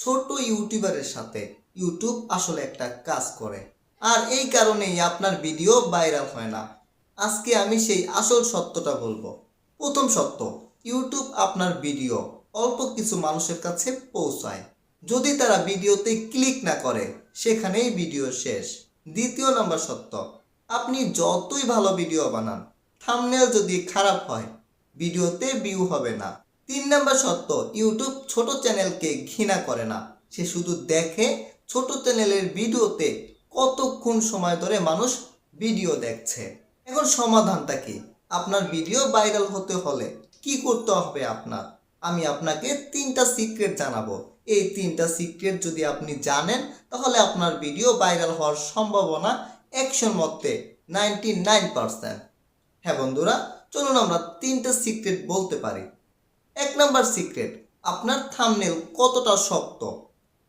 ছোট ইউটিউবারের সাথে ইউটিউব আসলে একটা কাজ করে, আর এই কারণেই আপনার ভিডিও ভাইরাল হয় না। আজকে আমি সেই আসল সত্যটা বলবো। প্রথম সত্য, ইউটিউব আপনার ভিডিও অল্প কিছু মানুষের কাছে পৌঁছায়। যদি তারা ভিডিওতে ক্লিক না করে, সেখানেই ভিডিও শেষ। দ্বিতীয় নাম্বার সত্য, আপনি যতই ভালো ভিডিও বানান, থাম্বনেল যদি খারাপ হয়, ভিডিওতে ভিউ হবে না। 3 নাম্বার সত্য, ইউটিউব ছোট চ্যানেলকে ঘৃণা করে না, সে শুধু দেখে ছোট চ্যানেলের ভিডিওতে কতক্ষণ সময় ধরে মানুষ ভিডিও দেখছে। এখন সমাধানটা কি? আপনার ভিডিও ভাইরাল হতে হলে কি করতে হবে আপনার? আমি আপনাকে 3টা সিক্রেট জানাবো। এই 3টা সিক্রেট যদি আপনি জানেন, তাহলে আপনার ভিডিও ভাইরাল হওয়ার সম্ভাবনা 100 মধ্যে 99%। হ্যাঁ বন্ধুরা, চলুন আমরা 3টা সিক্রেট বলতে পারি। 1 নাম্বার সিক্রেট, আপনার থাম্বনেল কতটা শক্ত।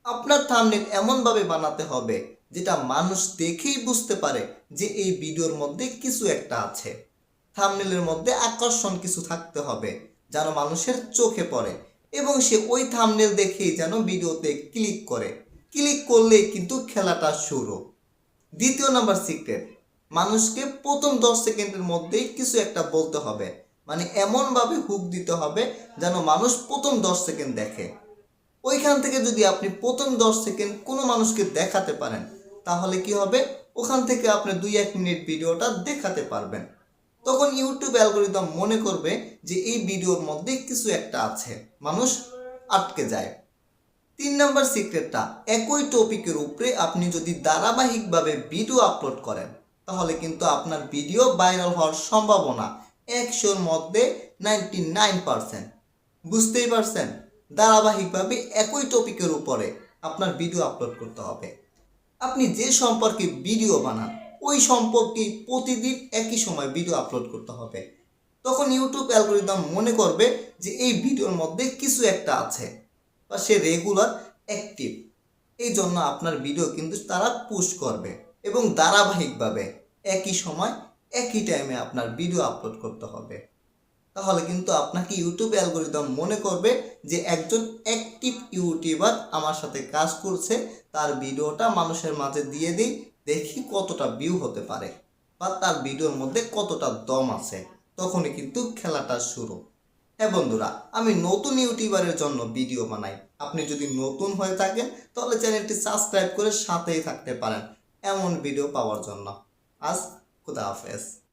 আপনার থাম্বনেল এমনভাবে বানাতে হবে যেটা মানুষ দেখেই বুঝতে পারে যে এই ভিডিওর মধ্যে কিছু একটা আছে। থাম্বনেলের মধ্যে আকর্ষণ কিছু থাকতে হবে যেন মানুষের চোখে পড়ে, এবং সে ওই থাম্বনেল দেখেই যেন ভিডিওতে ক্লিক করে। ক্লিক করলেই কিন্তু খেলাটা শুরু। দ্বিতীয় নাম্বার সিক্রেট, মানুষকে প্রথম 10 সেকেন্ডের মধ্যেই কিছু একটা বলতে হবে। মানে এমনভাবে হুক দিতে হবে যেন মানুষ প্রথম 10 সেকেন্ড দেখে। ওইখান থেকে যদি আপনি প্রথম 10 সেকেন্ড কোনো মানুষকে দেখাতে পারেন, তাহলে কি হবে, ওখান থেকে আপনি 2-1 মিনিট ভিডিওটা দেখাতে পারবেন। তখন ইউটিউব অ্যালগরিদম মনে করবে যে এই ভিডিওর মধ্যে কিছু একটা আছে, মানুষ আটকে যায়। 3 নাম্বার সিক্রেটটা, একই টপিকের উপরে আপনি যদি ধারাবাহিকভাবে ভিডিও আপলোড করেন, তাহলে কিন্তু আপনার ভিডিও ভাইরাল হওয়ার সম্ভাবনা 100-র মধ্যে 99%। বুঝতেই পারছেন? ধারাবাহিকভাবে একই টপিকের উপরে আপনার ভিডিও আপলোড করতে হবে। আপনি যে সম্পর্কে ভিডিও বানান, ওই সম্পর্কে প্রতিদিন একই সময় ভিডিও আপলোড করতে হবে। তখন ইউটিউব অ্যালগরিদম মনে করবে যে এই ভিডিওর মধ্যে কিছু একটা আছে, বা সে রেগুলার অ্যাক্টিভ। এই জন্য আপনার ভিডিও কিন্তু তারা পুশ করবে, এবং ধারাবাহিকভাবে একই সময় একই টাইমে আপনার ভিডিও আপলোড করতে হবে। তাহলে কিন্তু আপনাকে ইউটিউব অ্যালগরিদম মনে করবে যে একজন অ্যাক্টিভ ইউটিউবার আমার সাথে কাজ করছে, তার ভিডিওটা মানুষের মাঝে দিয়ে দিই, দেখি কতটা ভিউ হতে পারে, বা তার ভিডিওর মধ্যে কতটা দম আছে। তখনই কিন্তু খেলাটা শুরু। হ্যাঁ বন্ধুরা, আমি নতুন ইউটিউবারের জন্য ভিডিও বানাই। আপনি যদি নতুন হয়ে থাকেন, তাহলে চ্যানেলটি সাবস্ক্রাইব করে সাথেই থাকতে পারেন এমন ভিডিও পাওয়ার জন্য। আজ খুদা হাফেজ।